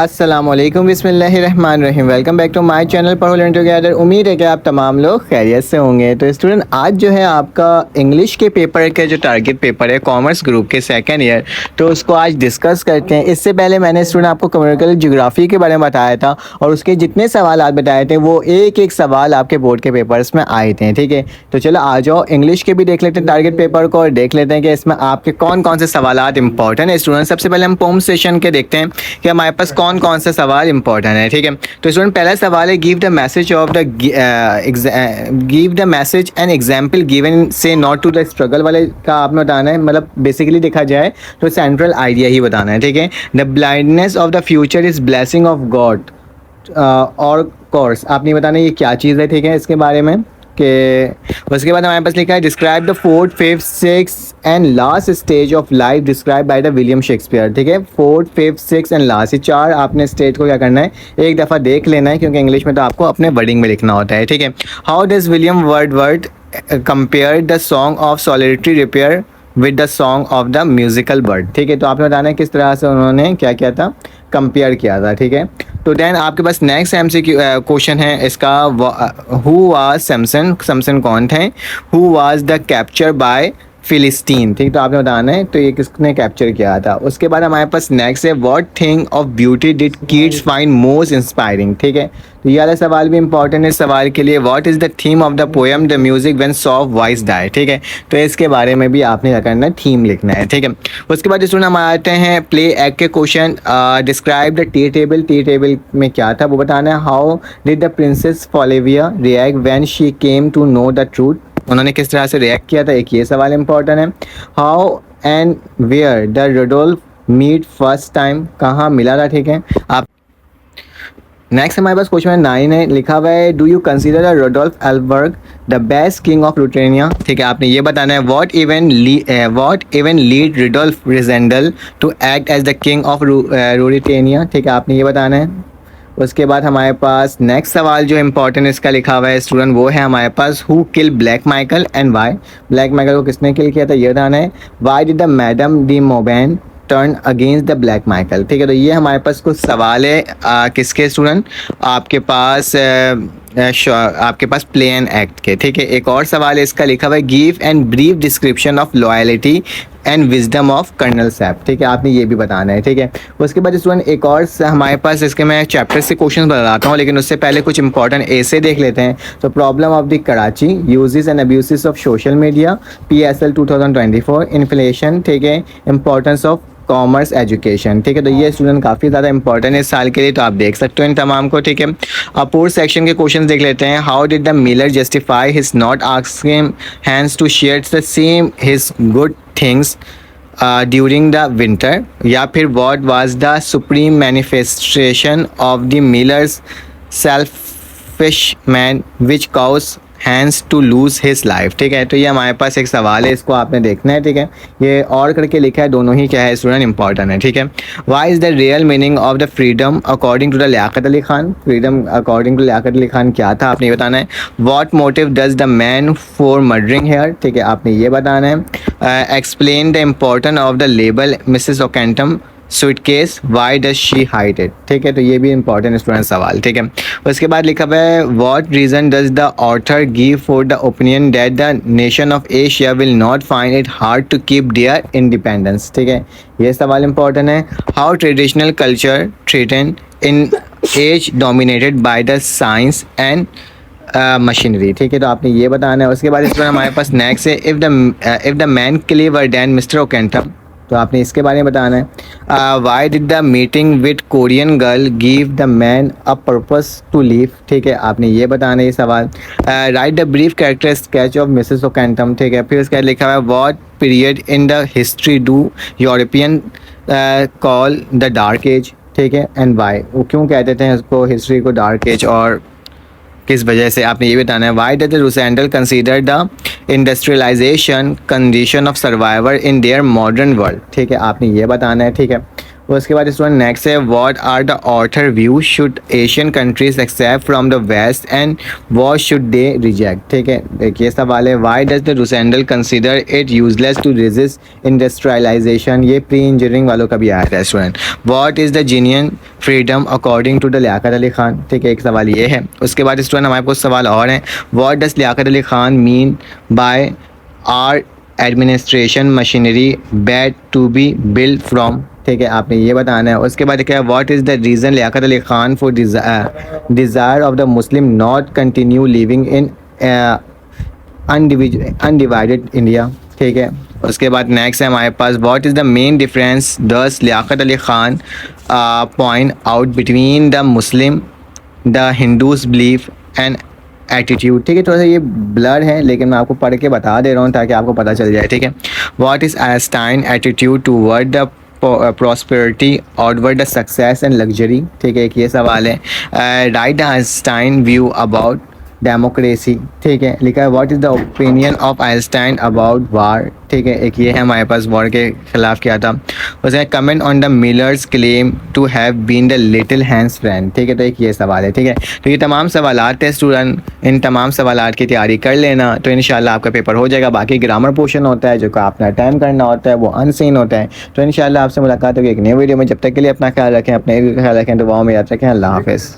अस्सलामुअलैकुम बिस्मिल्लाहिर्रहमानिर्रहीम। Welcome back to my channel Padho learn together. उम्मीद है कि आप तमाम लोग खैरियत से होंगे। तो स्टूडेंट, आज जो है आपका इंग्लिश के पेपर के जो टारगेट पेपर है कॉमर्स ग्रुप के सेकंड ईयर, तो उसको आज डिस्कस करते हैं। इससे पहले मैंने स्टूडेंट आपको कम्युनिकल ज्योग्राफी के बारे में बताया था और उसके जितने सवाल आज बताए थे वो एक एक सवाल आपके बोर्ड के पेपर्स में आए थे। ठीक है, तो चलो आ जाओ, इंग्लिश के भी देख लेते हैं टारगेट पेपर को और देख लेते हैं कि इसमें आपके कौन कौन से सवाल इंपॉर्टेंट है। स्टूडेंट, सबसे पहले हम पोम सेशन के देखते हैं कि हमारे पास कौन कौन से सवाल इंपॉर्टेंट है। ठीक है, तो स्टूडेंट पहला सवाल है, give the message of the give the message an example given से नॉट टू द स्ट्रगल वाले का आपने बताना है। मतलब बेसिकली देखा जाए तो सेंट्रल आइडिया ही बताना है। ठीक है, the blindness of the future is blessing of God और कोर्स आपने बताना है ये क्या चीज़ है। ठीक है, इसके बारे में कि उसके बाद हमारे पास लिखा है, describe the fourth fifth six and last stage of life describe by the William Shakespeare. ठीक है, fourth fifth six and last, ये चार आपने स्टेज को क्या करना है, एक दफ़ा देख लेना है, क्योंकि इंग्लिश में तो आपको अपने वर्डिंग में लिखना होता है। ठीक है, how does William word compare the song of solitary repair with the song of the musical bird. ठीक है, तो आपने बताना है किस तरह से उन्होंने क्या किया था, कंपेयर किया था। ठीक है, तो देन आपके पास नेक्स्ट एमसीक्यू क्वेश्चन है इसका, हु वाज सैमसन, सैमसन कौन थे, who was the capture by Philistine. ठीक, तो आपने बताना है तो ये किसने कैप्चर किया था। उसके बाद हमारे पास नेक्स्ट है, what thing of beauty did kids find most inspiring. ठीक है, तो ये वाला सवाल भी इंपॉर्टेंट है इस सवाल के लिए, what is the theme of the poem the music when soft voice die. ठीक है, तो इसके बारे में भी आपने क्या करना है, थीम लिखना है। ठीक है, उसके बाद स्टूडेंट हम आते हैं प्ले एक्ट के question, describe the tea table, tea table में क्या था वो बताना है। How did the princess Flavia react when she came to know the truth, उन्होंने किस तरह से रिएक्ट किया था, एक ये सवाल इंपॉर्टेंट है। How and where the Rodolph meet first time, कहाँ मिला था। ठीक है, आप नेक्स्ट हमारे पास क्वेश्चन 9 है, लिखा हुआ है, do you consider the Rudolf Elphberg the best king of Ruritania. ठीक है, आपने ये बताना है, what even lead Rudolf Rassendyll to act as the king of Ruritania. ठीक है, आपने ये बताना है। उसके बाद हमारे पास नेक्स्ट सवाल जो इम्पोर्टेंट इसका लिखा हुआ है स्टूडेंट, वो है हमारे पास, who kill Black Michael and why, Black Michael को किसने किल किया था ये बताना है। Why did the Madame de Mauban turn against the Black Michael. ठीक है, तो ये हमारे पास कुछ सवाल है किसके स्टूडेंट, आपके पास प्ले एंड एक्ट के। ठीक है, एक और सवाल है इसका लिखा हुआ है, give and brief description of loyalty and wisdom of colonel Sapp. ठीक है, आपने ये भी बताना है। ठीक है, उसके बाद स्टूडेंट एक और हमारे पास इसके मैं चैप्टर से क्वेश्चन बताता हूँ, लेकिन उससे पहले कुछ इंपॉर्टेंट ऐसे देख लेते हैं। तो problem of the Karachi, uses and abuses of social media, PSL 2024, inflation. ठीक है, इंपॉर्टेंस ऑफ कॉमर्स एजुकेशन। ठीक है, तो ये स्टूडेंट काफ़ी ज़्यादा इंपॉर्टेंट है इस साल के लिए, तो आप देख सकते हो इन तमाम को। ठीक है, अब पूरे सेक्शन के क्वेश्चन देख लेते हैं। How did the miller justify his not asking hands to share the same his good things during the winter, या फिर what was the supreme manifestation of the miller's selfish man which cause hands to lose his life. ठीक है, तो ये हमारे पास एक सवाल है, इसको आपने देखना है। ठीक है, ये और करके लिखा है, दोनों ही क्या है स्टूडेंट, इंपॉर्टेंट है। ठीक है, why is the real meaning of the freedom according to the Liaquat Ali Khan, freedom according to Liaquat Ali Khan क्या था, आपने ये बताना है। What motive does the man for murdering her. ठीक है, आपने ये बताना है। Explain the importance of the label Mrs Okentum suitcase, why does she hide it. ठीक है, तो ये भी इंपॉर्टेंट स्टूडेंट सवाल। ठीक है, उसके बाद लिखा हुआ है, what reason does the author give for the opinion that the nation of Asia will not find it hard to keep their independence. ठीक है, ये सवाल इंपॉर्टेंट है। How traditional culture threaten in age dominated by the science and machinery. ठीक है, तो आपने ये बताना है। उसके बाद इस पर हमारे पास नेक्स्ट है, if the man clever than Mr Okentum, तो आपने इसके बारे में बताना है। Why did the meeting with Korean girl give the man a purpose to live. ठीक है, आपने ये बताना है ये सवाल। Write the brief character sketch of Mrs Okentum. ठीक है, फिर उसके बाद लिखा हुआ है, what period in the history do European call the dark as. ठीक है, एंड वाई, वो क्यों कहते थे उसको, हिस्ट्री को डार्क एज, और किस वजह से, आपने ये बताना है। Why does Rassendyll consider the industrialisation condition of survivor in their modern world. ठीक है, आपने ये बताना है। ठीक है, उसके बाद स्टूडेंट नेक्स्ट है what are the author view should Asian countries accept from the west and what should they reject. ठीक है, देखिए सवाल है why does the Rassendyll consider it useless to resist industrialisation. ये प्री इंजीनियरिंग वालों का भी आया था student. What is the genuine freedom according to the Liaquat Ali Khan. ठीक है, एक सवाल ये है। उसके बाद स्टूडेंट हमारे पास सवाल और हैं, what does Liaquat Ali Khan mean by our administration machinery bad to be build from. ठीक है, आपने ये बताना है। उसके बाद क्या है, what is the reason Liaquat Ali Khan for desire of the Muslim not continue living in undivided India. ठीक है, उसके बाद नेक्स्ट है हमारे पास what is the main difference does Liaquat Ali Khan point out between the Muslim the Hindus belief and attitude. ठीक है, थोड़ा सा ये ब्लर है लेकिन मैं आपको पढ़ के बता दे रहा हूँ ताकि आपको पता चल जाए। ठीक है, what is Einstein attitude toward the prosperity outward the success and luxury. ठीक है, एक ये सवाल है। Write the Einstein view about democracy. ठीक है, लिखा है what is the opinion of Einstein about war. ठीक है, एक ये है हमारे पास वॉर के ख़िलाफ़ क्या था। उसने comment on the miller's claim to have been the little hands friend. ठीक है, तो एक ये सवाल है। ठीक है, तो ये तमाम सवालात है स्टूडेंट, इन तमाम सवालात की तैयारी कर लेना तो इंशाल्लाह आपका पेपर हो जाएगा। बाकी ग्रामर पोर्शन होता है जो कि आपने अटेम्प्ट करना होता है, वो अनसीन होता है। तो इंशाल्लाह आपसे मुलाकात होगी एक नई वीडियो में। जब तक के लिए अपना ख्याल रखें, अपने ख्याल रखें, तो वो में याद रखें। अल्लाह हाफ़िज़।